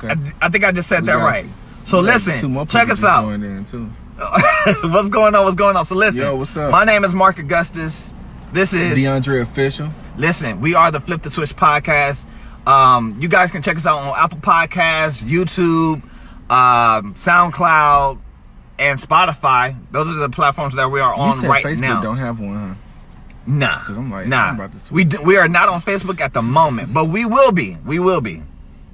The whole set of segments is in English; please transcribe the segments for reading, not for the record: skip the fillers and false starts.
I think I just said that right. So listen, check us out. What's going on? What's going on? So listen. Yo, what's up? My name is Mark Augustus. This is DeAndre Official. Listen, we are the Flip the Switch podcast. You guys can check us out on Apple Podcasts, YouTube, SoundCloud, and Spotify. Those are the platforms that we are on right Facebook now. Don't have one, huh? Nah, I'm like, nah. I'm about to switch. We are not on Facebook at the moment, but we will be. We will be.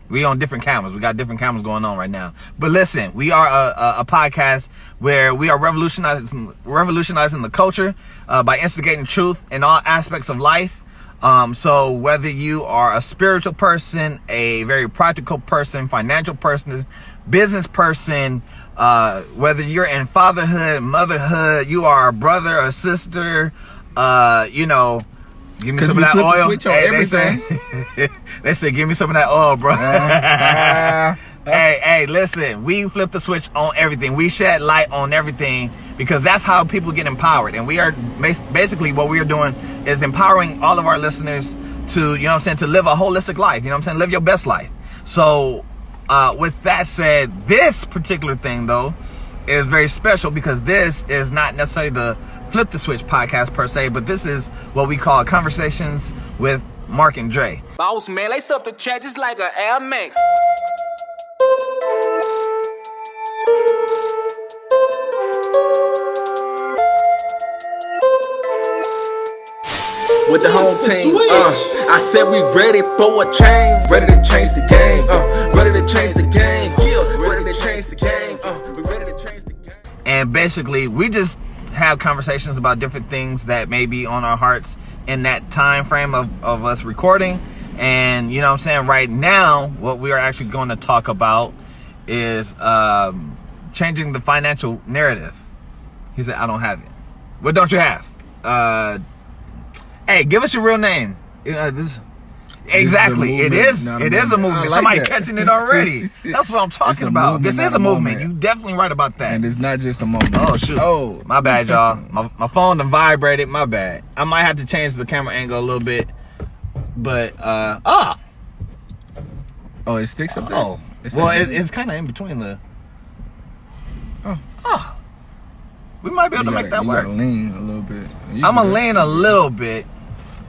We on different cameras. We got different cameras going on right now. But listen, we are a podcast where we are revolutionizing the culture by instigating truth in all aspects of life. So whether you are a spiritual person, a very practical person, financial person, business person, whether you're in fatherhood, motherhood, you are a brother or sister, you know, give me some of that oil. Switch on everything. They say, give me some of that oil, bro. Hey, listen, we flip the switch on everything. We shed light on everything because that's how people get empowered. And we are basically what we are doing is empowering all of our listeners to, you know what I'm saying, to live a holistic life. You know what I'm saying? Live your best life. So with that said, this particular thing, though, is very special because this is not necessarily the Flip the Switch podcast per se, but this is what we call Conversations with Mark and Dre. Boss man, lace up the chat just like an Air Max. With the home team, I said we ready for a change. Ready to change the game, ready to change the game. Yeah, ready to change the game, we ready to change the game. And basically, we just have conversations about different things that may be on our hearts in that time frame of us recording. And you know what I'm saying, right now what we are actually going to talk about is changing the financial narrative. He said, I don't have it. What don't you have? Hey, give us your real name. Exactly. It is a movement. Somebody catching it already. That's what I'm talking about. This is a movement. You definitely right about that. And it's not just a moment. Oh, shoot. Oh, my bad, y'all. My phone done vibrated. My bad. I might have to change the camera angle a little bit. But, oh, it sticks up there? Oh. Well, it's kind of in between the... Oh. We might be able to make that work. You gotta lean a little bit. I'm going to lean a little bit.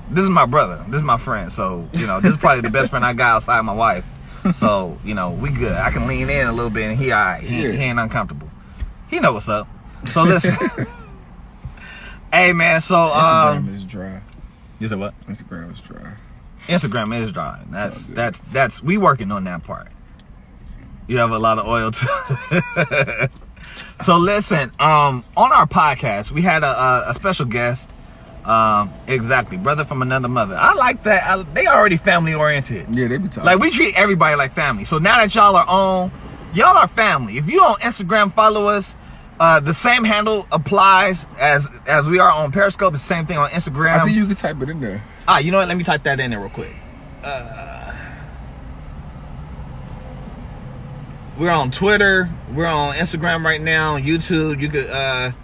This is my brother. This is my friend. So, you know, this is probably the best friend I got outside my wife. So, you know, we good. I can lean in a little bit and he all right. He ain't uncomfortable. He know what's up. So, listen. Hey, man, so... Instagram is dry. You said what? Instagram is dry. Instagram is dry. That's we working on that part. You have a lot of oil too. So listen, on our podcast, we had a special guest. Exactly, brother from another mother. I like that. They already family oriented. Yeah, they be talking. Like we treat everybody like family. So now that y'all are family. If you on Instagram, follow us. The same handle applies as we are on Periscope. The same thing on Instagram. I think you can type it in there. You know what? Let me type that in there real quick. We're on Twitter. We're on Instagram right now. YouTube. You could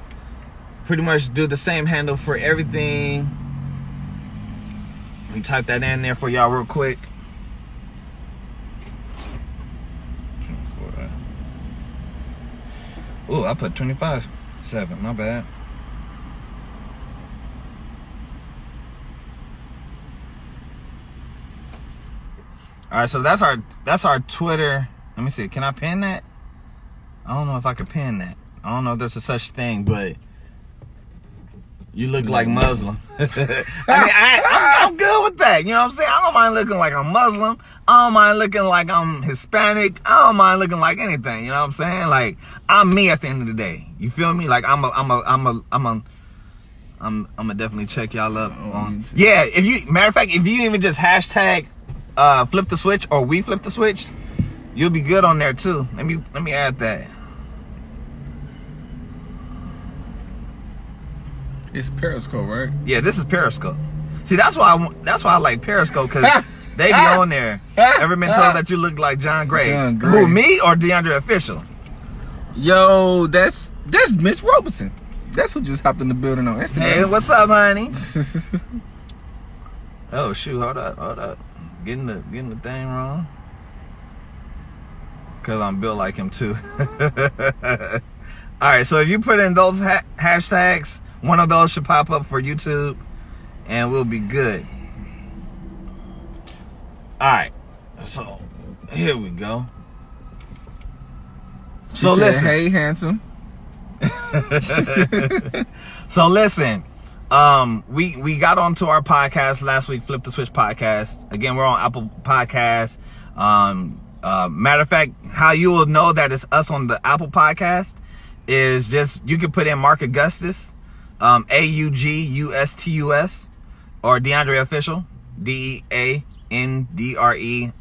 pretty much do the same handle for everything. Let me type that in there for y'all real quick. Oh, I put 25/7. My bad. All right, so that's our Twitter. Let me see. Can I pin that? I don't know if I can pin that. I don't know if there's a such thing, but you look like Muslim. I mean, I'm good with that. You know what I'm saying? I don't mind looking like I'm Muslim. I don't mind looking like I'm Hispanic. I don't mind looking like anything. You know what I'm saying? Like I'm me at the end of the day. You feel me? Like I'm gonna definitely check y'all up on. Yeah. Matter of fact, if you even just hashtag flip the switch or we flip the switch, you'll be good on there too. Let me add that. It's Periscope, right? Yeah, this is Periscope. See, that's why I like Periscope, because they be on there. Ever been told that you look like John Gray? Who, me or DeAndre Official? Yo, that's Miss Robeson. That's who just hopped in the building on Instagram. Hey, what's up, honey? Oh shoot, hold up. Getting the thing wrong. because I'm built like him too. All right, so if you put in those hashtags, one of those should pop up for YouTube, and we'll be good. All right, so here we go. So listen, hey, handsome. So listen, we got onto our podcast last week, Flip the Switch podcast. Again, we're on Apple Podcasts. Matter of fact, how you will know that it's us on the Apple Podcast is just, you can put in Mark Augustus, AUGUSTUS, or DeAndre Official, DEANDRE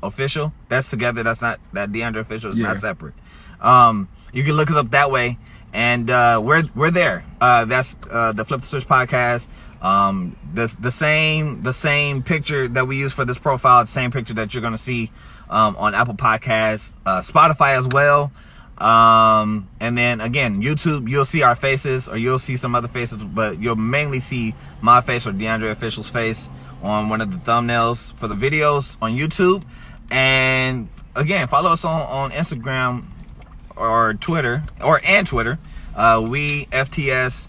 Official. That's together. That's not, that DeAndre Official is not separate. You can look us up that way, and we're there. That's the Flip the Switch podcast. The same picture that we use for this profile, the same picture that you're gonna see on Apple Podcasts, Spotify as well. And then again, YouTube, you'll see our faces, or you'll see some other faces, but you'll mainly see my face or DeAndre Official's face on one of the thumbnails for the videos on YouTube. And again, follow us on Instagram or Twitter, and Twitter. We FTS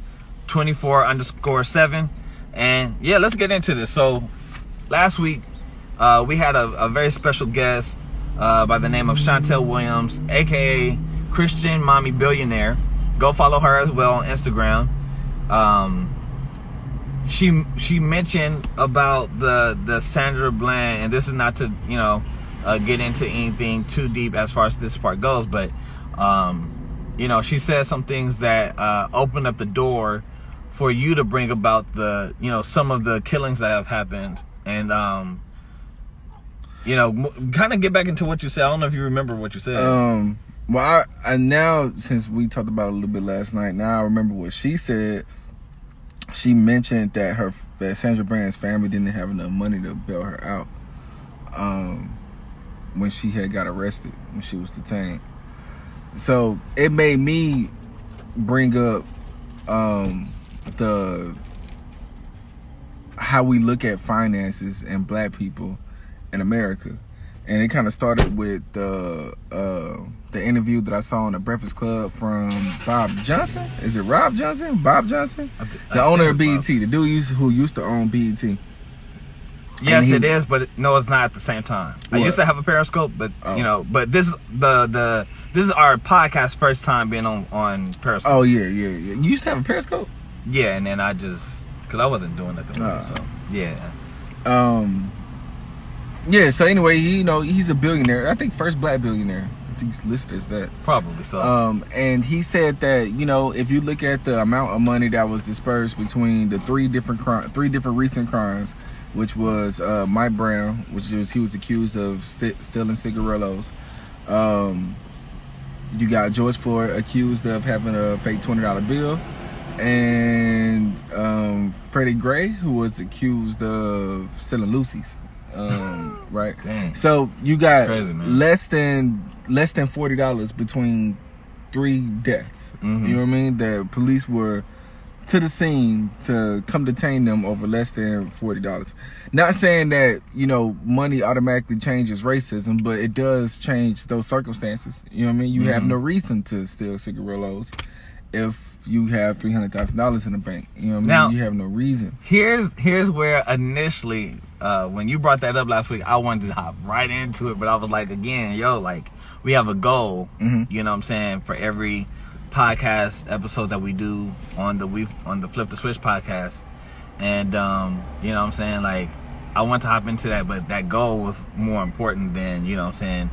24_7. And yeah, let's get into this. So last week, we had a very special guest by the name of Chantel Williams, aka Christian Mommy Billionaire. Go follow her as well on Instagram. She mentioned about the Sandra Bland, and this is not to get into anything too deep as far as this part goes, but she said some things that opened up the door for you to bring about the some of the killings that have happened, and kind of get back into what you said. I don't know if you remember what you said. Well, I now, since we talked about it a little bit last night, now I remember what she said. She mentioned that Sandra Bland's family didn't have enough money to bail her out when she had got arrested, when she was detained. So it made me bring up how we look at finances and black people in America. And it kind of started with the interview that I saw on the Breakfast Club from Bob Johnson. Is it Rob Johnson? Bob Johnson? The owner of BET. The dude who used to own BET. Yes, it is, but no, it's not at the same time. What? I used to have a Periscope, but but this is our podcast first time being on Periscope. Oh yeah. You used to have a Periscope? Yeah, and then I just, because I wasn't doing nothing with it, so yeah. Yeah, so anyway, he's a billionaire. I think first black billionaire. I think he's listed as that. Probably so. And he said that, if you look at the amount of money that was dispersed between the three different recent crimes, which was Mike Brown, he was accused of stealing cigarillos. You got George Floyd accused of having a fake $20 bill. And Freddie Gray, who was accused of selling Lucy's. Right. Dang. So you got crazy, less than $40 between 3 deaths. Mm-hmm. You know what I mean? The police were to the scene to come detain them over less than $40. Not saying that money automatically changes racism, but it does change those circumstances. You know what I mean? You have no reason to steal cigarillos if you have $300,000 in the bank. You know what I mean? Now, you have no reason. Here's where initially, when you brought that up last week, I wanted to hop right into it, but I was like, again, we have a goal, you know what I'm saying, for every podcast episode that we do on the Flip the Switch podcast. And, you know what I'm saying, like, I want to hop into that, but that goal was more important than, you know what I'm saying,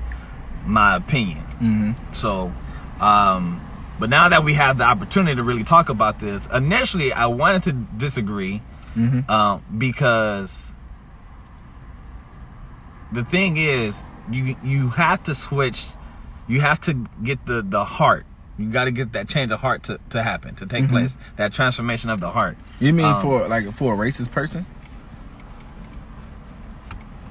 my opinion. So, but now that we have the opportunity to really talk about this, initially I wanted to disagree, because the thing is, you have to switch, you have to get the heart. You got to get that change of heart to happen, to take place, that transformation of the heart. You mean for a racist person?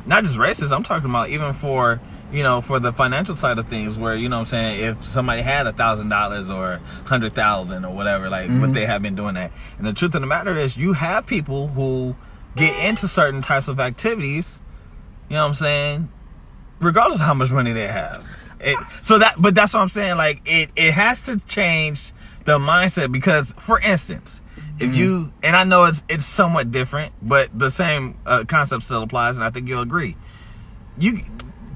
Not just racist, I'm talking about even for the financial side of things, where, you know what I'm saying, if somebody had $1,000 or $100,000 or whatever, like what they have been doing that. And the truth of the matter is, you have people who get into certain types of activities, you know what I'm saying, regardless of how much money they have. But that's what I'm saying. Like, it has to change the mindset because, for instance, if you, and I know it's somewhat different, but the same concept still applies, and I think you'll agree.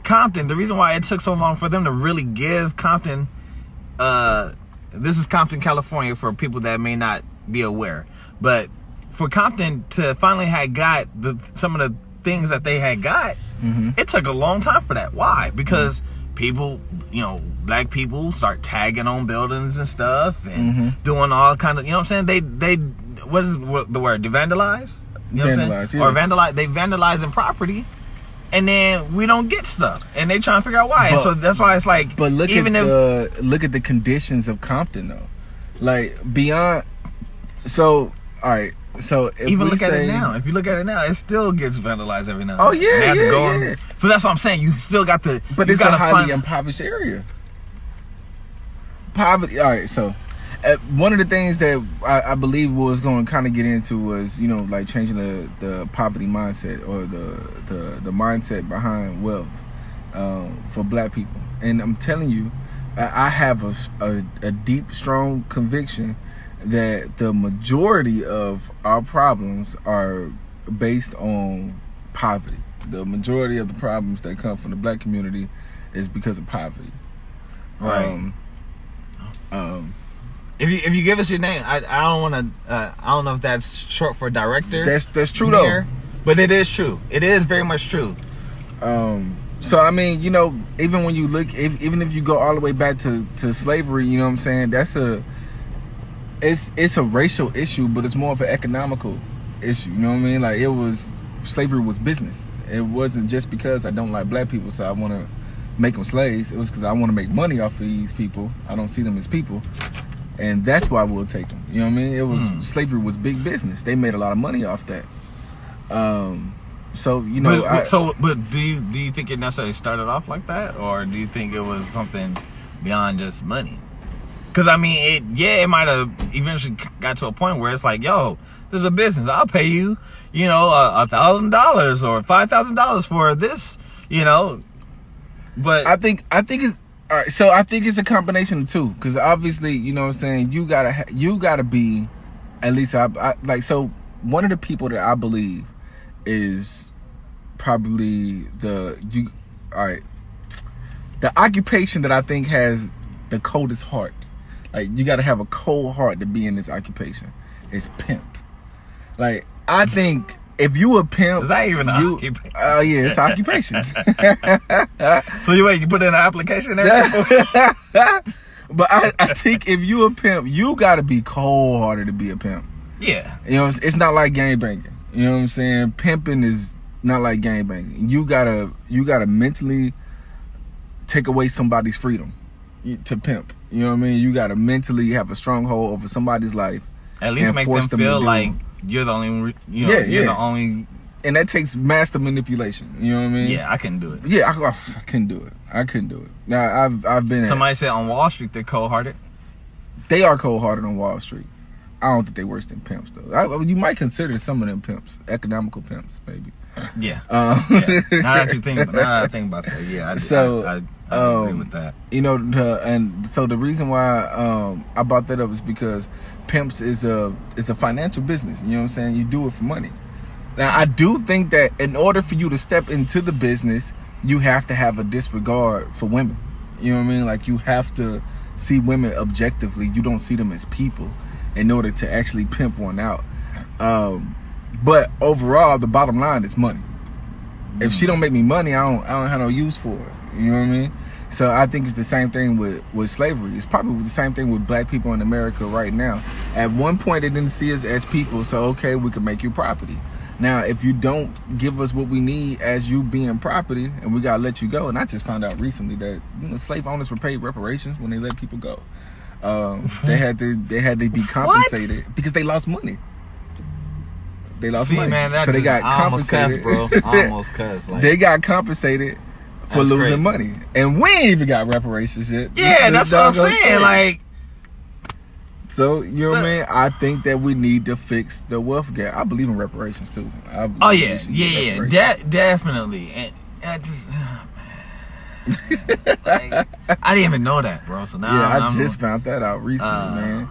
Compton, the reason why it took so long for them to really give Compton, this is Compton, California, for people that may not be aware, but for Compton to finally had got some of the things that they had got, it took a long time for that. Why? Because people, black people start tagging on buildings and stuff and doing all kind of, you know what I'm saying? They what is the word? Vandalize? You know what I'm saying? Yeah. Or vandalize. They vandalizing property, and then we don't get stuff, and they trying to figure out why. And so that's why it's like. But look at the conditions of Compton though, like beyond. So all right. So if even look at say, it now. If you look at it now, it still gets vandalized every now and Oh then. yeah, yeah. So that's what I'm saying. You still got the. But it's a highly impoverished area. Poverty. All right. So one of the things that I believe was going to kind of get into was like changing the poverty mindset or the mindset behind wealth for black people. And I'm telling you, I have a deep, strong conviction that the majority of our problems are based on poverty. The majority of the problems that come from the black community is because of poverty. Right. If you give us your name, I don't want to. I don't know if that's short for director. That's true though. But it is true. It is very much true. So I mean, even when you look, even if you go all the way back to slavery, you know what I'm saying? It's a racial issue, but it's more of an economical issue. You know what I mean? Like slavery was business. It wasn't just because I don't like black people, so I want to make them slaves. It was because I want to make money off of these people. I don't see them as people, and that's why we'll take them. You know what I mean? It was slavery was big business. They made a lot of money off that. So but do you think it necessarily started off like that, or do you think it was something beyond just money? Because I mean, it might have eventually got to a point where it's like, yo, there's a business. I'll pay you, $1,000 or $5,000 for this, But I think it's all right. So I think it's a combination of two. Because obviously, you know what I'm saying, you gotta be, at least I like. So one of the people that I believe is probably the occupation that I think has the coldest heart. Like, you got to have a cold heart to be in this occupation. It's pimp. Like, I think if you a pimp, is that even an occupation? Oh yeah, it's occupation. So you put in an application there? But I think if you a pimp, you got to be cold hearted to be a pimp. Yeah. It's not like gangbanging. You know what I'm saying? Pimping is not like gangbanging. You gotta mentally take away somebody's freedom to pimp. You know what I mean? You gotta mentally have a stronghold over somebody's life. At least make them feel like you're the only. You're the only. And that takes master manipulation. You know what I mean? Yeah, I couldn't do it. Yeah, I couldn't do it. I couldn't do it. Now I've been. Somebody said on Wall Street they're cold-hearted. They are cold-hearted on Wall Street. I don't think they're worse than pimps though. You might consider some of them pimps, economical pimps, maybe. Yeah. Yeah. Now that I think about that, yeah. I agree with that. And so the reason why I brought that up is because pimps is a financial business. You know what I'm saying? You do it for money. Now I do think that in order for you to step into the business, you have to have a disregard for women. You know what I mean? Like, you have to see women objectively. You don't see them as people in order to actually pimp one out. But overall, the bottom line is money. If she don't make me money, I don't have no use for it. You know what I mean? So I think it's the same thing with slavery. It's probably the same thing with black people in America right now. At one point, they didn't see us as people, so okay, we can make you property. Now, if you don't give us what we need as you being property, and we gotta let you go, and I just found out recently that slave owners were paid reparations when they let people go. They had to be compensated because they lost money. They lost money, man, so they got compensated. I almost cussed, bro. They got compensated for losing money, and we ain't even got reparations yet. Yeah, that's what I'm saying. Like, so you know what I mean? I think that we need to fix the wealth gap. I believe in reparations too. Definitely. And I just, Like, I didn't even know that, bro. So now Yeah, I'm I just found that out recently, man.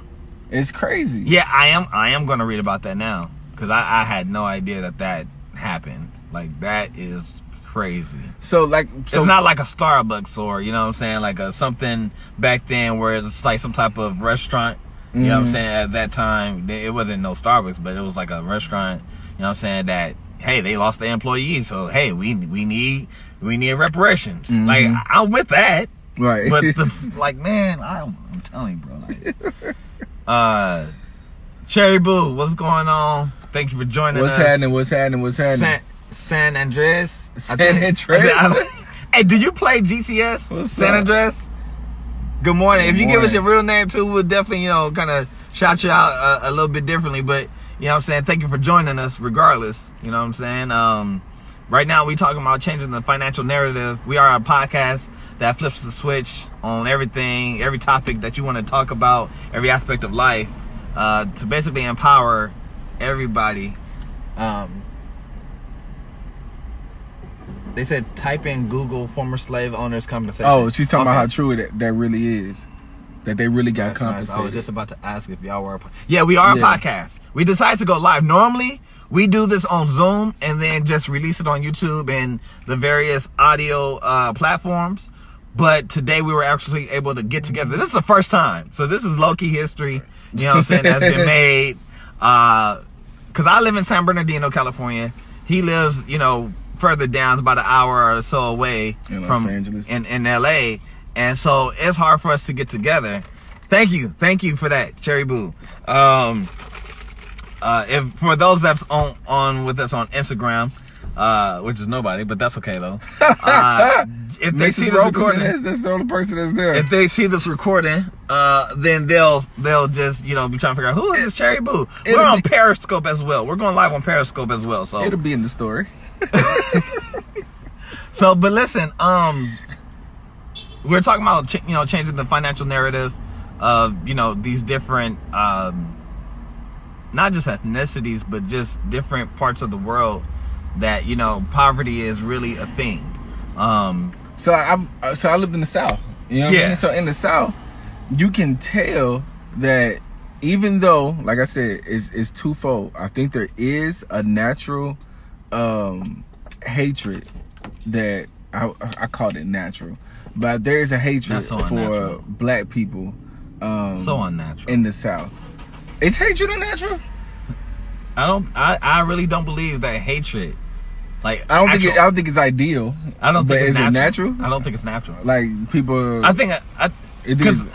It's crazy. Yeah, I am gonna read about that now because I had no idea that happened. Like, that is crazy. So It's not like a Starbucks or, you know what I'm saying, like a something back then where it's like some type of restaurant. You know what I'm saying? At that time, it wasn't no Starbucks, but it was like a restaurant. You know what I'm saying? That, hey, they lost their employees, so hey, we need reparations. Like, I'm with that. right. But like, man, I'm telling you, bro. Like, Cherry Boo, what's going on? Thank you for joining us. What's happening? San Andreas. San Andreas? Hey, did you play GTS? What's San up? Andreas? Good morning. Good If you give us morning. your real name too, we'll definitely, kind of shout you out a little bit differently. But, you know what I'm saying? Thank you for joining us regardless. You know what I'm saying? Right now, we talking about changing the financial narrative. We are a podcast that flips the switch on everything, every topic that you want to talk about, every aspect of life, to basically empower everybody. They said type in Google former slave owners compensation. Oh, she's talking about Okay. how true that really is. That they really got That's nice. compensated. I was just about to ask if y'all were yeah, we are a Yeah. podcast. We decided to go live. Normally, we do this on Zoom and then just release it on YouTube and the various audio platforms. But today we were actually able to get together. This is the first time. So this is low-key history, you know what I'm saying, that's been made. Because I live in San Bernardino, California. He lives, further down, it's about an hour or so away In from Los Angeles. in LA. And so it's hard for us to get together. Thank you for that, Cherry Boo. If for those that's on with us on Instagram, which is nobody, but that's okay though. If they see Mrs. this Roberson, recording, that's the only person that's there. if they see this recording, then they'll just be trying to figure out who is this Cherry Boo. We're it'll on be- Periscope as well. We're going live on Periscope as well. So It'll be in the story. but listen, we're talking about changing the financial narrative of these different not just ethnicities but just different parts of the world that poverty is really a thing. So I lived in the South. You know what I mean? So in the South, you can tell that even though, like I said, it's twofold. I think there is a natural hatred that I called it natural, but there is a hatred That's so for unnatural. black people. So unnatural. in the South. Is hatred unnatural? I really don't believe that hatred, like I don't think it's ideal. I don't but think it's is natural. it natural? I don't think it's natural. Like people, I think it because is.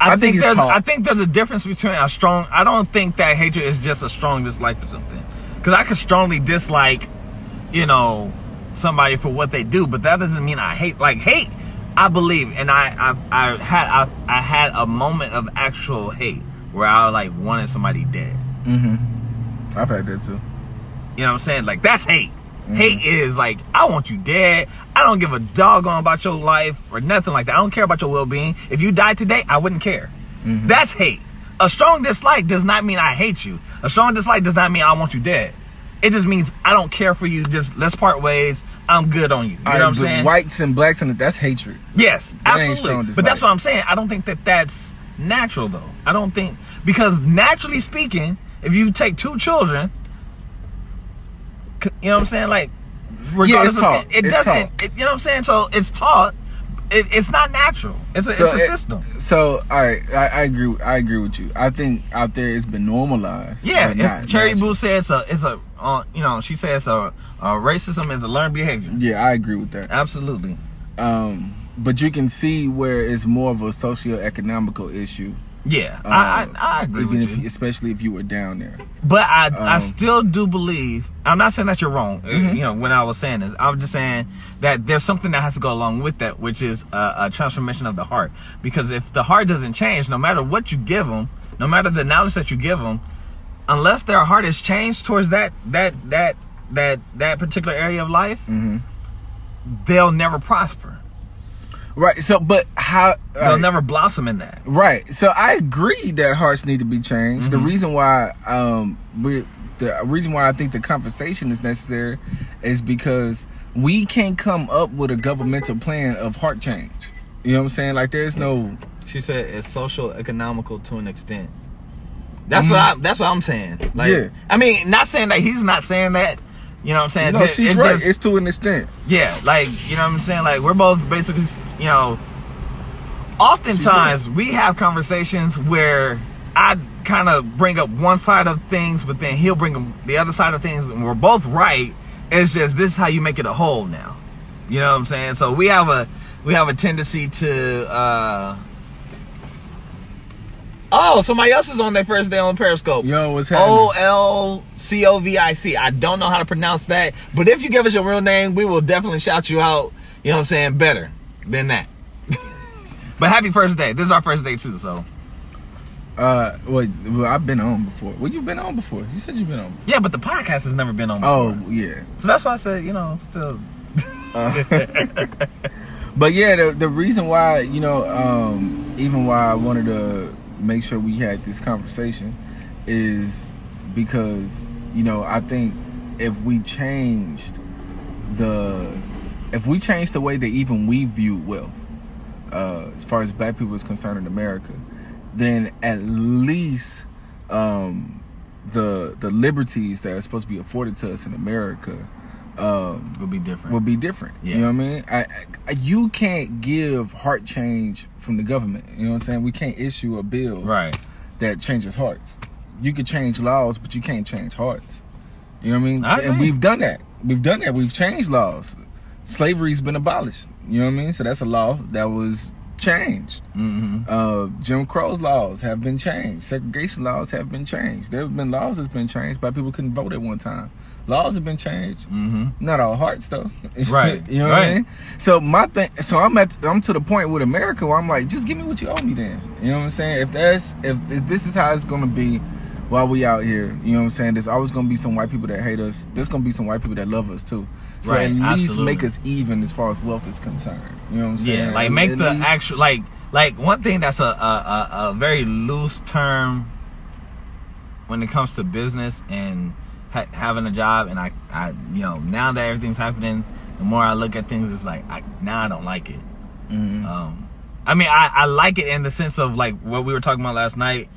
I think it's taught. I think there's a difference between a strong. I don't think that hatred is just a strong dislike for something. Because I could strongly dislike, somebody for what they do, but that doesn't mean I hate. Like hate, I believe, and I had a moment of actual hate where I like wanted somebody dead. I've had that too. You know what I'm saying? Like that's hate. Hate is like, I want you dead. I don't give a doggone about your life or nothing like that. I don't care about your well-being. If you died today, I wouldn't care. That's hate. A strong dislike does not mean I hate you. A strong dislike does not mean I want you dead. It just means I don't care for you. Just let's part ways. I'm good on you. You know what I'm saying? Whites and blacks, and that's hatred. Yes, That ain't absolutely. strong But that's dislike. what I'm saying. I don't think that that's natural though. I don't think, because naturally speaking, if you take two children, you know what I'm saying? Like, regardless taught. it It's doesn't, taught. you know what I'm saying? So it's taught. It's not natural. It's a system. So all right, I agree with you. I think out there it's been normalized. Yeah, but not if Cherry natural. Boo says she says racism is a learned behavior. Yeah, I agree with that. Absolutely. But you can see where it's more of a socio-economical issue. Yeah, I agree even with if you. especially if you were down there. But I still do believe, I'm not saying that you're wrong, when I was saying this. I'm just saying that there's something that has to go along with that, which is a transformation of the heart. Because if the heart doesn't change, no matter what you give them, no matter the knowledge that you give them, unless their heart is changed towards that particular area of life, they'll never prosper. Right. So, but how? They'll never blossom in that. Right. So I agree that hearts need to be changed. The reason why the reason why I think the conversation is necessary is because we can't come up with a governmental plan of heart change. You know what I'm saying? Like, there's no. She said it's social economical to an extent. That's what I'm saying. Like, Yeah. I mean, not saying that he's not saying that. You know what I'm saying? No, she's It's right. just- It's to an extent. yeah, like, you know what I'm saying? Like, we're both basically, you know, oftentimes we have conversations where I kind of bring up one side of things, but then he'll bring up the other side of things, and we're both right. It's just this is how you make it a whole now. You know what I'm saying? So we have a tendency to oh, somebody else is on their first day on Periscope. Yo, what's happening? OLCOVIC. I don't know how to pronounce that, but if you give us your real name, we will definitely shout you out. You know what I'm saying? Better than that. But happy first day. This is our first day too, so. Well, I've been on before. Well, you've been on before. You said you've been on. Yeah, but the podcast has never been on before. Oh, yeah. So that's why I said, you know, still. But yeah, the reason why, you know, even why I wanted to make sure we had this conversation is because, you know, I think if we changed the way that even we view wealth, as far as black people is concerned in America, then at least the liberties that are supposed to be afforded to us in America Will be different. Yeah. You know what I mean? You can't give heart change from the government. You know what I'm saying? We can't issue a bill Right. that changes hearts. You can change laws, but you can't change hearts. You know what I mean? I And agree. we've done that. We've changed laws. Slavery's been abolished. You know what I mean? So that's a law that was changed. Mm-hmm. Jim Crow's laws have been changed. Segregation laws have been changed. There have been laws that's been changed. Black people couldn't vote at one time. Laws have been changed. Mm-hmm. Not all hearts though. Right. You know what I mean? So I'm to the point with America where I'm like, just give me what you owe me then. You know what I'm saying? If this is how it's gonna be while we out here, you know what I'm saying? There's always gonna be some white people that hate us. There's gonna be some white people that love us too. So Right, at least absolutely. make us even as far as wealth is concerned. You know what I'm saying? Yeah, like make At the least- actual like one thing that's a very loose term when it comes to business and having a job, and I you know, now that everything's happening, the more I look at things, it's like now I don't like it. Mhm. I mean, I like it in the sense of like what we were talking about last night,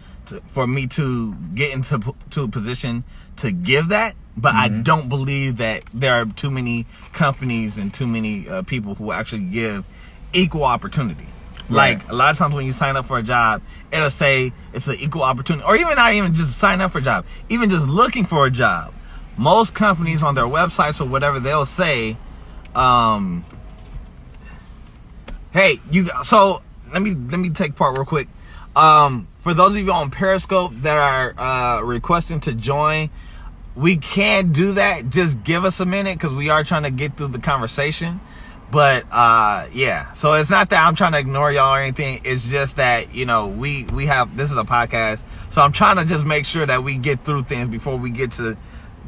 for me to get into a position to give that, but I don't believe that there are too many companies and too many people who actually give equal opportunity. Right. Like a lot of times when you sign up for a job, it'll say it's an equal opportunity, or even not even just sign up for a job, even just looking for a job. Most companies on their websites or whatever, they'll say, hey, so let me take part real quick. For those of you on Periscope that are requesting to join, we can do that. Just give us a minute because we are trying to get through the conversation. But yeah, so it's not that I'm trying to ignore y'all or anything. It's just that, you know, we have, this is a podcast, so I'm trying to just make sure that we get through things before we get to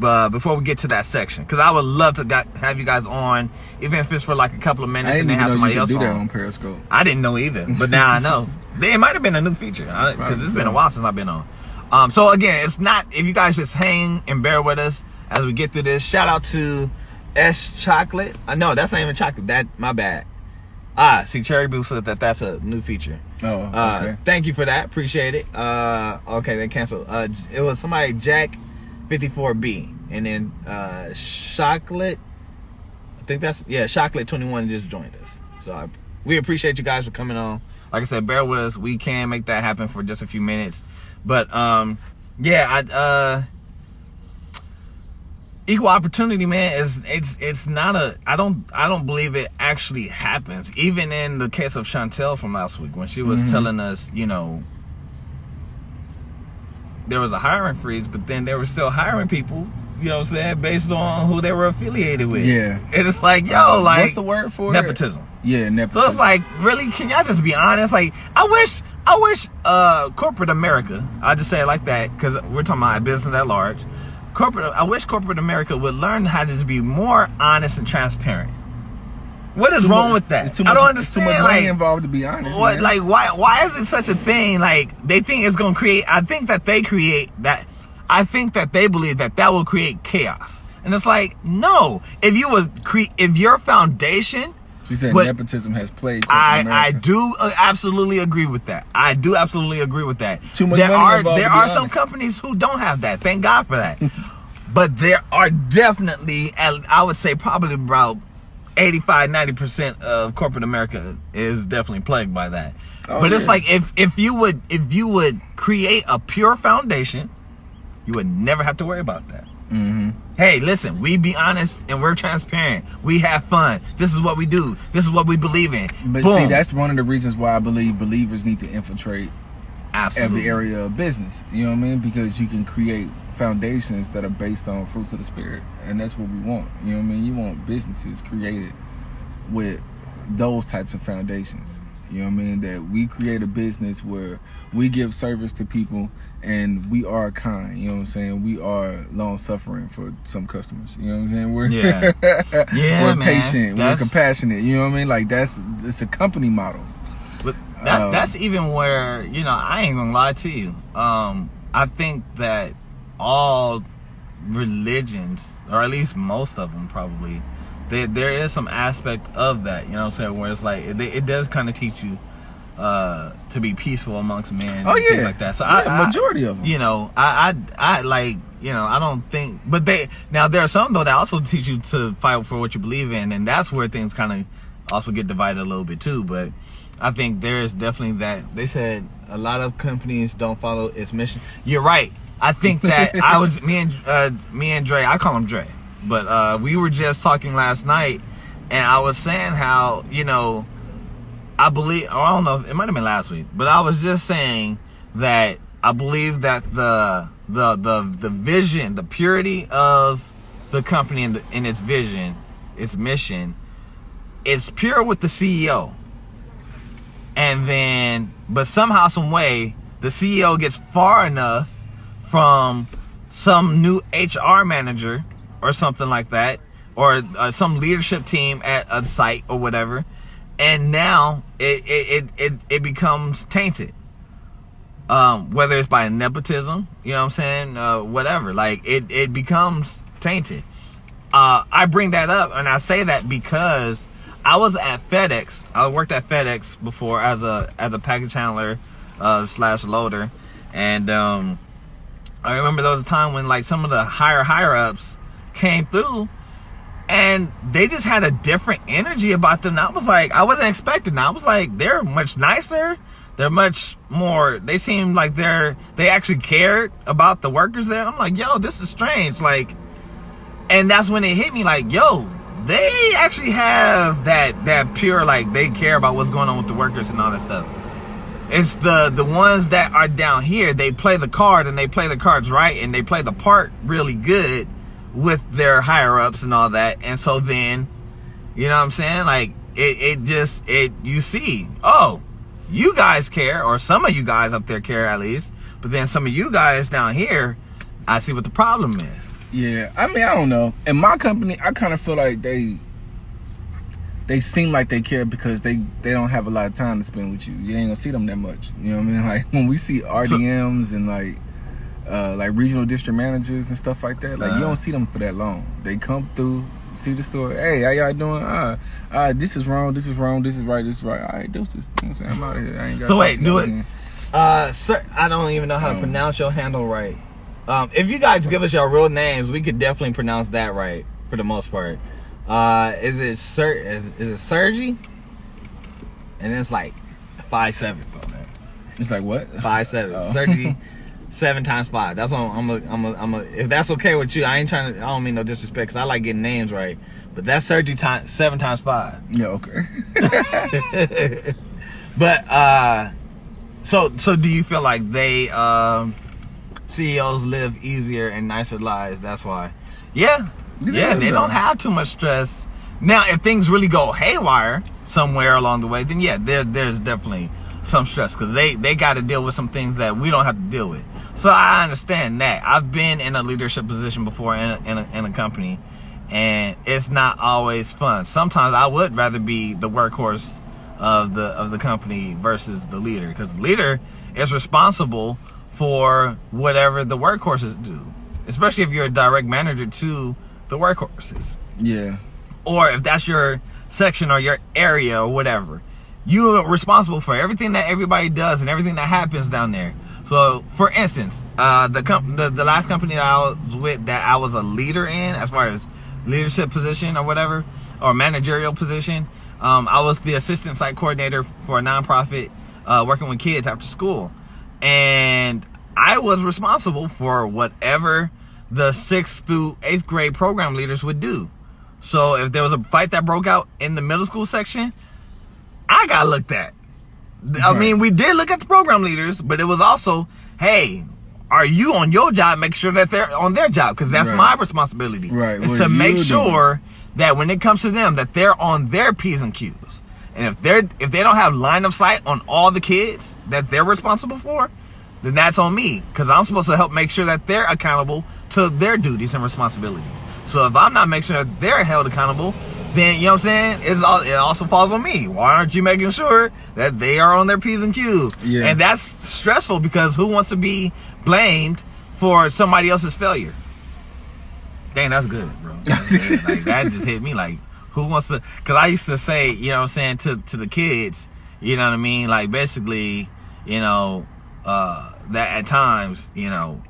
that section. Because I would love to have you guys on, even if it's for like a couple of I minutes, and didn't then have even know somebody you else could do that on. on Periscope. I didn't know either, but now I know. It might have been a new feature because it's been a while since I've been on. So again, it's not, if you guys just hang and bear with us as we get through this. Shout out to S Chocolate. No, that's not even chocolate. That, my bad. See, Cherry Boo said that's a new feature. Oh, okay. Thank you for that. Appreciate it. Okay, they canceled. It was somebody, Jack 54B, and then Chocolate. I think that's, yeah, Chocolate 21 just joined us. So we appreciate you guys for coming on. Like I said, bear with us. We can make that happen for just a few minutes. But yeah, equal opportunity, man, it's not I don't believe it actually happens. Even in the case of Chantel from last week, when she was telling us, you know, there was a hiring freeze, but then they were still hiring people, you know what I'm saying, based on who they were affiliated with. Yeah. And it's like, yo, like, what's the word for nepotism. it? Yeah, nepotism. So it's like, really, can y'all just be honest? Like, I wish corporate America, I'll just say it like that, because we're talking about business at large. I wish corporate America would learn how to just be more honest and transparent. What is wrong with that? It's too much, I don't understand. It's too much money like, involved, to be honest. what, man. like, why is it such a thing? Like, they think it's gonna create. I think that they believe that will create chaos, And it's like, no. If your foundation, She said but nepotism has played. corporate I America. do absolutely agree with that. I do absolutely agree with that. Too much there money are involved, there to be are some honest. companies who don't have that. Thank God for that. But there are definitely, and I would say probably about 85-90% of corporate America is definitely plagued by that. Oh, but it's yeah. like if you would create a pure foundation, you would never have to worry about that. Mm-hmm. Hey, listen, we be honest and we're transparent. We have fun. This is what we do. This is what we believe in. But Boom. see, that's one of the reasons why I believe believers need to infiltrate absolutely every area of business. You know what I mean? Because you can create foundations that are based on fruits of the spirit, and that's what we want. You know what I mean? You want businesses created with those types of foundations. You know what I mean? That we create a business where we give service to people and we are kind. You know what I'm saying? We are long suffering for some customers. You know what I'm saying? We're Yeah. Yeah, we're man. patient. That's- We're compassionate. You know what I mean? Like it's a company model. But that's even where, you know, I ain't gonna lie to you. I think that all religions, or at least most of them probably, there is some aspect of that, you know what I'm saying, where it's like it does kind of teach you to be peaceful amongst men. Oh, and yeah. things like that. So Yeah, majority of them. you know, I like, you know, I don't think, but there are some though that also teach you to fight for what you believe in, and that's where things kind of also get divided a little bit too. But I think there is definitely that. They said a lot of companies don't follow its mission. You're right. I think that me and Dre, I call him Dre, but we were just talking last night, and I was saying how, you know, I believe, or I don't know, it might have been last week, but I was just saying that I believe that the vision, the purity of the company and its vision, its mission, it's pure with the CEO. And then, but somehow, some way, the CEO gets far enough from some new HR manager or something like that, or some leadership team at a site or whatever, and now it becomes tainted. Whether it's by nepotism, you know what I'm saying, whatever, like it becomes tainted. I bring that up and I say that because I was at FedEx. I worked at FedEx before as a package handler / loader, and I remember there was a time when like some of the higher ups came through, and they just had a different energy about them. I was like, I wasn't expecting that. I was like, they're much nicer. They're much more. They seemed like they actually cared about the workers there. I'm like, yo, this is strange. Like, and that's when it hit me. Like, yo, they actually have that pure, like, they care about what's going on with the workers and all that stuff. It's the ones that are down here, they play the card and they play the cards right and they play the part really good with their higher ups and all that. And so then, you know what I'm saying? Like you see, oh, you guys care, or some of you guys up there care at least, but then some of you guys down here, I see what the problem is. Yeah, I mean, I don't know. In my company, I kind of feel like they seem like they care because they don't have a lot of time to spend with you. You ain't gonna see them that much. You know what I mean? Like when we see RDMs and like regional district managers and stuff like that, like you don't see them for that long. They come through, see the store. Hey, how y'all doing? This is wrong. This is wrong. This is right. This is right. All right, deuces. You know what I'm saying? I'm out of here. I ain't got. So to wait, talk to do y'all it. again. Sir, I don't even know how to pronounce your handle right. If you guys give us your real names, we could definitely pronounce that right for the most part. Is it Sergi? And it's like 5'7" on there. It's like what? 5'7". Oh. Sergi 7 times 5. That's what I'm a. If that's okay with you, I don't mean no disrespect, cause I like getting names right. But that's Sergi 7 times 5. Yeah. Okay. But so do you feel like they CEOs live easier and nicer lives? That's why. Yeah, they don't have too much stress. Now, if things really go haywire somewhere along the way, then yeah, there's definitely some stress, because they got to deal with some things that we don't have to deal with. So I understand that. I've been in a leadership position before in a company, and it's not always fun. Sometimes I would rather be the workhorse of the company versus the leader, because the leader is responsible for whatever the workhorses do, especially if you're a direct manager to the workhorses. Yeah. Or if that's your section or your area or whatever, you're responsible for everything that everybody does and everything that happens down there. So, for instance, the last company that I was with, that I was a leader in, as far as leadership position or whatever, or managerial position, I was the assistant site coordinator for a nonprofit working with kids after school. And I was responsible for whatever the 6th through 8th grade program leaders would do. So if there was a fight that broke out in the middle school section, I got looked at. I mean, we did look at the program leaders, but it was also, hey, are you on your job? Make sure that they're on their job, because that's my responsibility. Right. Is to make sure that when it comes to them, that they're on their P's and Q's. And if they don't have line of sight on all the kids that they're responsible for, then that's on me, because I'm supposed to help make sure that they're accountable to their duties and responsibilities. So if I'm not making sure that they're held accountable, then, you know what I'm saying, it also falls on me. Why aren't you making sure that they are on their P's and Q's? Yeah. And that's stressful, because who wants to be blamed for somebody else's failure? Dang, that's good, bro. That's good. Like, that just hit me. Like, who wants to? Because I used to say, you know what I'm saying, to the kids, you know what I mean? Like, basically, you know, that at times, you know,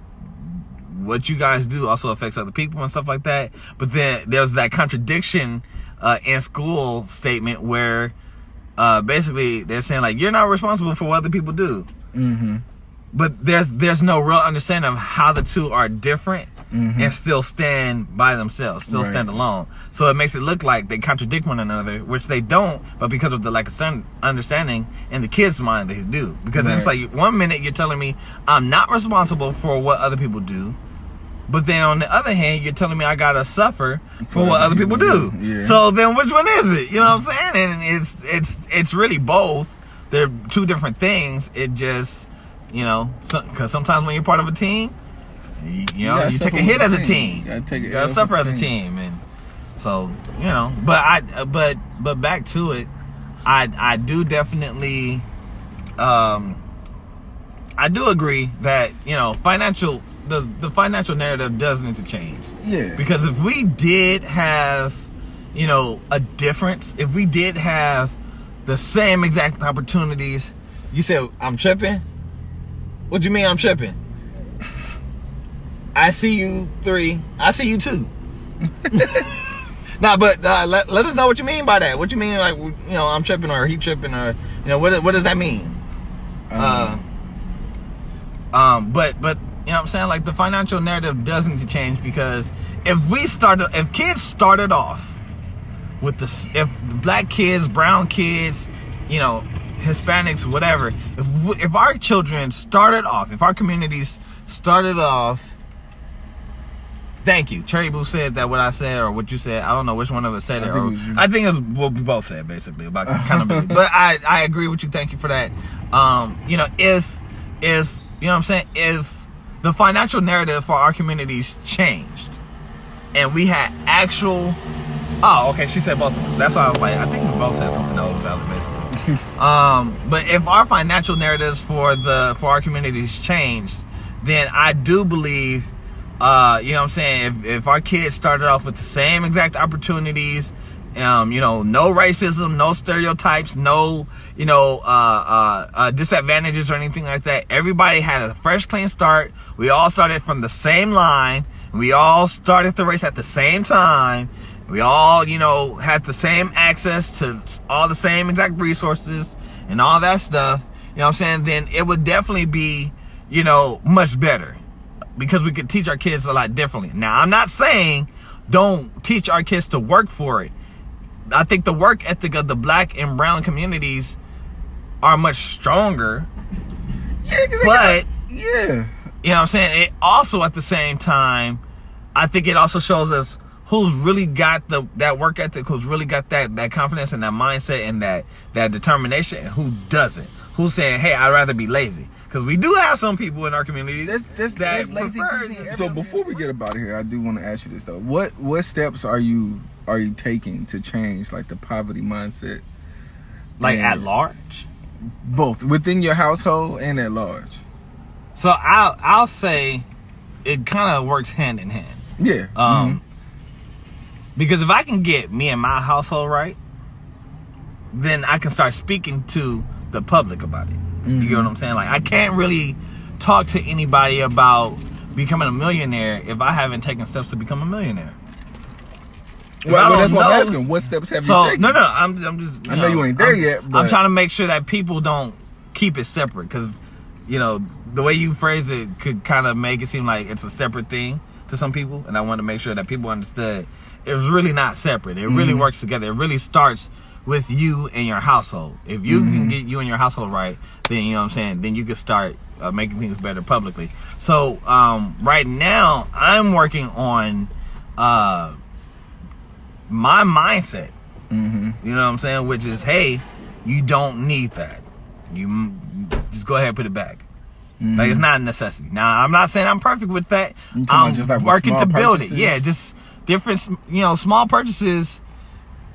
what you guys do also affects other people and stuff like that. But then there's that contradiction in school statement where basically they're saying, like, you're not responsible for what other people do. Mm-hmm. But there's no real understanding of how the two are different and still stand by themselves, still stand alone. So it makes it look like they contradict one another, which they don't, but because of the lack of understanding in the kids' mind, they do. Because then it's like, one minute you're telling me I'm not responsible for what other people do, but then on the other hand, you're telling me I gotta suffer for what other people do. Yeah. So then which one is it? You know what I'm saying? And it's really both. They're two different things. It just, you know, because sometimes when you're part of a team, you know, you take a hit as a team. You gotta suffer as a team, and so, you know. But back to it, I do definitely, I do agree that, you know, the financial narrative does need to change. Yeah. Because if we did have, you know, a difference, if we did have the same exact opportunities, you said I'm tripping? What do you mean I'm tripping? I see you 3. I see you 2. Nah, but let us know what you mean by that. What you mean, like, you know, I'm tripping or he tripping, or, you know, what does that mean? But you know what I'm saying, like, the financial narrative does need to change, because if kids started off with if black kids, brown kids, you know, Hispanics, whatever, if our children started off, if our communities started off, thank you. Cherry Boo said that what I said or what you said. I don't know which one of us said it. I think it was what we both said, basically, about accountability. But I agree with you. Thank you for that. You know, if you know what I'm saying, if the financial narrative for our communities changed and we had actual, oh, okay, she said both of us. That's why I was like, I think we both said something that was valid, basically. But if our financial narratives for our communities changed, then I do believe, you know what I'm saying, if our kids started off with the same exact opportunities, you know, no racism, no stereotypes, no, you know, disadvantages or anything like that. Everybody had a fresh, clean start. We all started from the same line. We all started the race at the same time. We all, you know, had the same access to all the same exact resources and all that stuff. You know what I'm saying? Then it would definitely be, you know, much better, because we could teach our kids a lot differently. Now, I'm not saying don't teach our kids to work for it. I think the work ethic of the black and brown communities are much stronger. Yeah, but yeah, you know what I'm saying? It also, at the same time, I think it also shows us who's really got that work ethic, who's really got that confidence and that mindset and that determination, and who doesn't. Who's saying, hey, I'd rather be lazy. Because we do have some people in our community that lazy. prefer. So before we get about here, I do want to ask you this though. What steps are you taking to change, like, the poverty mindset? Like, at large? Both within your household and at large. So I'll say it kind of works hand in hand. Yeah. Because if I can get me and my household right, then I can start speaking to the public about it. You get what I'm saying? Like, I can't really talk to anybody about becoming a millionaire if I haven't taken steps to become a millionaire. Well, that's what I'm asking. What steps have you taken? No, I'm just. I know you ain't there yet. But I'm trying to make sure that people don't keep it separate, because, you know, the way you phrase it could kind of make it seem like it's a separate thing to some people, and I want to make sure that people understood it was really not separate. It really works together. It really starts with you and your household. If you can get you and your household right, then, you know what I'm saying, then you can start making things better publicly. So right now I'm working on my mindset. You know what I'm saying? Which is, hey, you don't need that. You just go ahead and put it back. Like, it's not a necessity. Now, I'm not saying I'm perfect with that. I'm just like working to build purchases? it. Yeah, just different, you know, small purchases.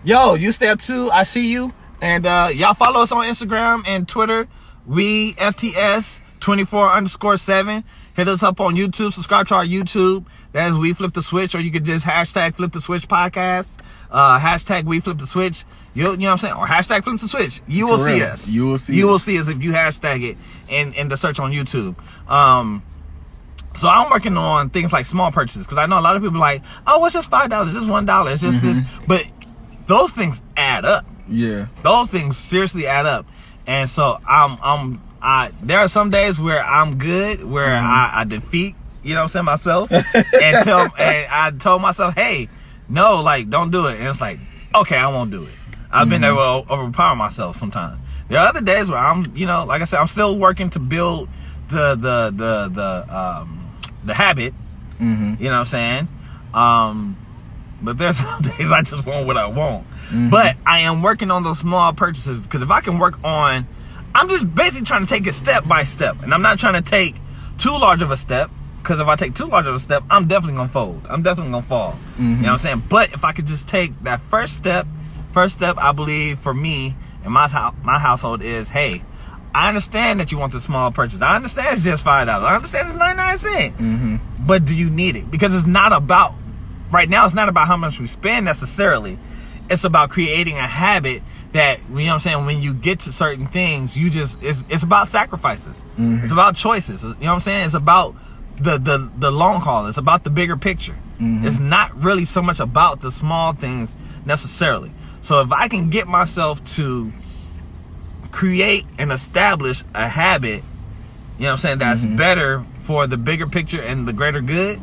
Yo, you step 2, I see you. And y'all follow us on Instagram and Twitter. We FTS 24_7. Hit us up on YouTube. Subscribe to our YouTube. That is We Flip the Switch. Or you could just hashtag Flip the Switch podcast. Hashtag We Flip the Switch. You know what I'm saying? Or hashtag Flip the Switch. You will see us. You will see. You will see us if you hashtag it in the search on YouTube. So I'm working on things like small purchases, because I know a lot of people are like, oh, it's just $5, it's just $1, it's just this. But those things add up. Yeah. Those things seriously add up. And so there are some days where I'm good, where I defeat, you know what I'm saying, myself, and I told myself, hey, no, like, don't do it. And it's like, okay, I won't do it. I've been able to overpower myself sometimes. There are other days where I'm, you know, like I said, I'm still working to build the habit. You know what I'm saying? But there's some days I just want what I want. But I am working on those small purchases, because if I can work on, I'm just basically trying to take it step by step. And I'm not trying to take too large of a step, because if I take too large of a step, I'm definitely going to fold. I'm definitely going to fall. You know what I'm saying? But if I could just take that first step, I believe, for me and my household is, hey, I understand that you want the small purchase. I understand it's just $5. I understand it's 99 cents. But do you need it? Because it's not about, right now, it's not about how much we spend necessarily. It's about creating a habit that, you know what I'm saying, when you get to certain things, you just, it's about sacrifices. It's about choices. You know what I'm saying? It's about the long haul. It's about the bigger picture. It's not really so much about the small things necessarily. So if I can get myself to create and establish a habit, you know what I'm saying, that's better for the bigger picture and the greater good,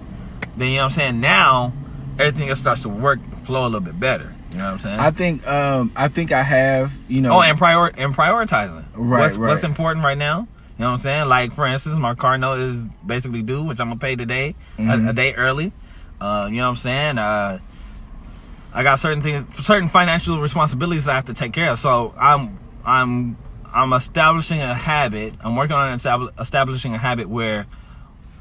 then, you know what I'm saying, now everything else starts to flow a little bit better. You know what I'm saying? I think I have, you know. Oh, and prioritizing. Right, what's important right now. You know what I'm saying? Like, for instance, my car note is basically due, which I'm going to pay today, a day early. You know what I'm saying? I got certain financial responsibilities that I have to take care of. So I'm establishing a habit. I'm working on establishing a habit where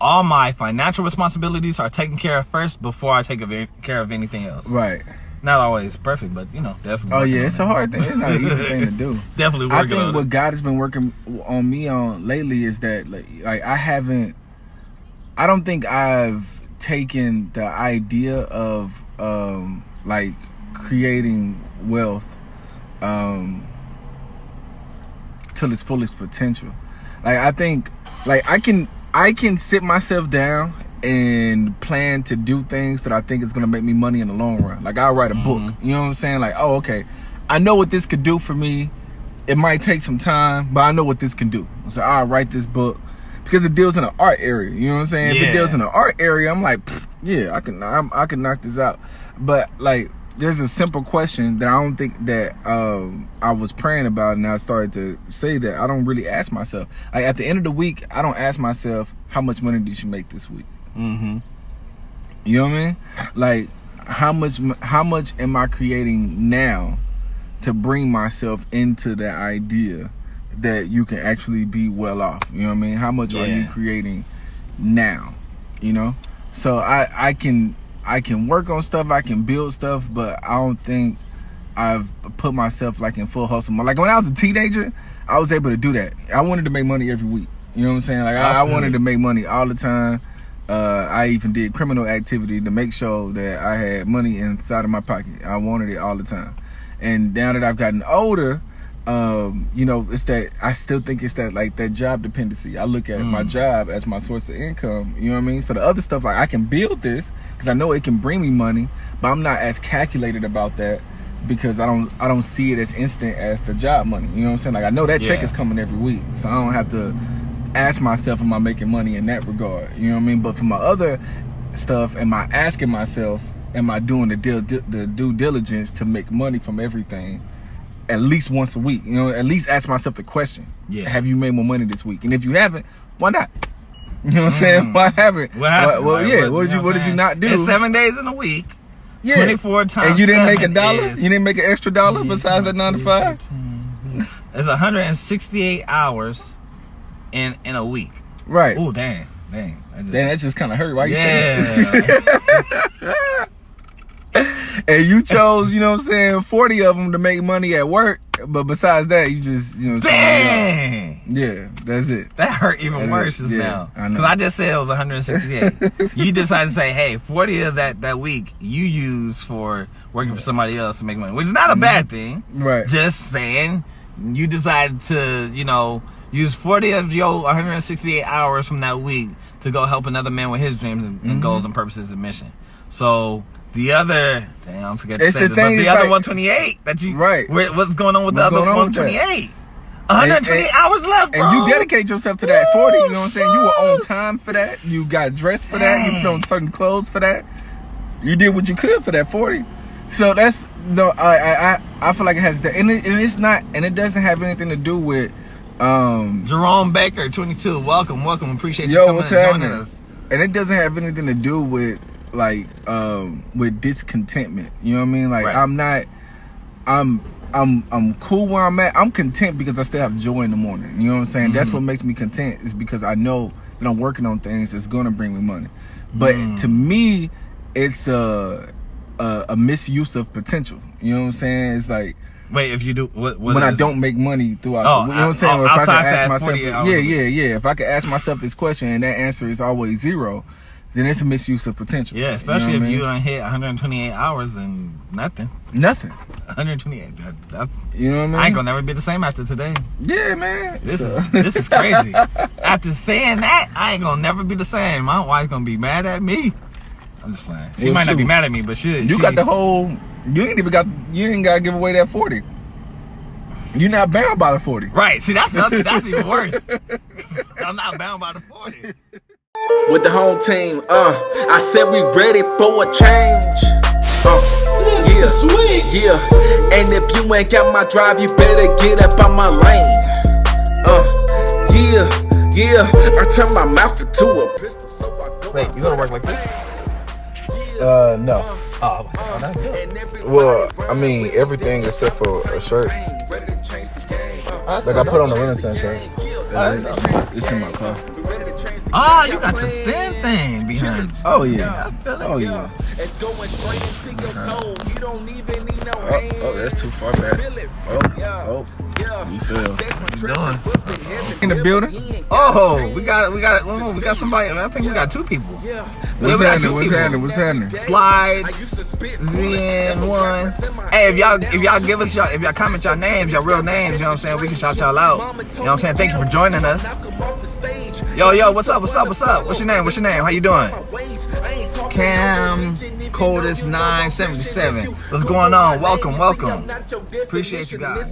all my financial responsibilities are taken care of first before I take care of anything else. Right. Not always perfect, but, you know, definitely. Oh yeah, it's a hard thing. It's not an easy thing to do. Definitely working on it. I think what God has been working on me on lately is that, like I don't think I've taken the idea of like creating wealth till its fullest potential. Like, I think, like, I can sit myself down and plan to do things that I think is gonna make me money in the long run. Like, I'll write a book. You know what I'm saying? Like, oh, okay, I know what this could do for me. It might take some time, but I know what this can do. So I'll write this book because it deals in an art area. You know what I'm saying? Yeah. If it deals in an art area, I'm like, yeah, I can knock this out. But, like, there's a simple question that I don't think that I was praying about, and I started to say that I don't really ask myself. Like, at the end of the week, I don't ask myself, how much money did you make this week? You know what I mean? Like, how much am I creating now to bring myself into that idea that you can actually be well off? You know what I mean? How much are you creating now? You know? So I can work on stuff, I can build stuff, but I don't think I've put myself like in full hustle mode. Like, when I was a teenager, I was able to do that. I wanted to make money every week. You know what I'm saying? Like, I wanted to make money all the time. I even did criminal activity to make sure that I had money inside of my pocket. I wanted it all the time. And now that I've gotten older, you know, it's that I still think it's that like that job dependency. I look at my job as my source of income. You know what I mean? So the other stuff, like I can build this because I know it can bring me money, but I'm not as calculated about that because I don't see it as instant as the job money. You know what I'm saying? Like I know that check is coming every week, so I don't have to ask myself, am I making money in that regard? You know what I mean? But for my other stuff, am I asking myself, am I doing the due diligence to make money from everything at least once a week? You know, at least ask myself the question, have you made more money this week? And if you haven't, why not? You know what I'm saying? Why haven't? What happened? Well, yeah, what did you not do? It's 7 days in a week. Yeah. 24 times and you didn't make $7 $1? You didn't make an extra $1 besides that 9 to 5? It's 168 hours in a week. Right. Oh, dang. That just kind of hurt. Why you saying that? And you chose, you know what I'm saying, 40 of them to make money at work. But besides that, you just, you know. Dang. Yeah, that's it. That hurt even worse just now. Because I just said it was 168. You decided to say, hey, 40 of that week you use for working for somebody else to make money, which is not a bad thing. Right. Just saying, you decided to, you know, use 40 of your 168 hours from that week to go help another man with his dreams and goals and purposes and mission. So the other, I'm scared to say this, but the other 128 that you, what's going on with the other 128? 128 hours left, bro. And you dedicate yourself to that 40, you know what I'm saying? You were on time for that. You got dressed for that. You put on certain clothes for that. You did what you could for that 40. So that's, I feel like it has, and it's not, and it doesn't have anything to do with, Jerome Baker, 22. Welcome. Appreciate you coming and joining us. And it doesn't have anything to do with like with discontentment. You know what I mean? Like I'm cool where I'm at. I'm content because I still have joy in the morning. You know what I'm saying? That's what makes me content, is because I know that I'm working on things that's gonna bring me money. But to me, it's a misuse of potential. You know what I'm saying? It's like, wait, if you do what when I don't make money throughout, you know what I'm saying? Or if I could ask myself, if I could ask myself this question and that answer is always 0, then it's a misuse of potential. Yeah, especially if you don't hit 128 hours and nothing. 128. That's, you know what I mean? I ain't gonna never be the same after today. Yeah, man. This is crazy. After saying that, I ain't gonna never be the same. My wife's gonna be mad at me. I'm just playing. She might not be mad at me, but you got the whole. You ain't gotta give away that 40. You're not bound by the 40. Right. See, that's even worse. I'm not bound by the 40. With the home team, I said we ready for a change. Yeah. And if you ain't got my drive, you better get up on my lane. Yeah. I turn my mouth into a pistol, so I go. Wait, you gonna work like this? No. Oh, that's good. Well, I mean everything except for a shirt. Like I put on a Renaissance shirt. It's in my car. Ah, you got the stand thing behind you. Oh yeah. I feel it. Oh yeah. It's going straight into your soul. You don't even need no hands. Oh, that's too far back. Oh, you feel? In the building? Oh, we got somebody. I think we got 2 people. What's happening? Slides, ZN1. Hey, if y'all give us if y'all comment y'all names, your real names, you know what I'm saying? We can shout y'all out. You know what I'm saying? Thank you for joining us. Yo, what's up? What's your name? How you doing? Cam Coldest 977. What's going on? Welcome. Appreciate you guys.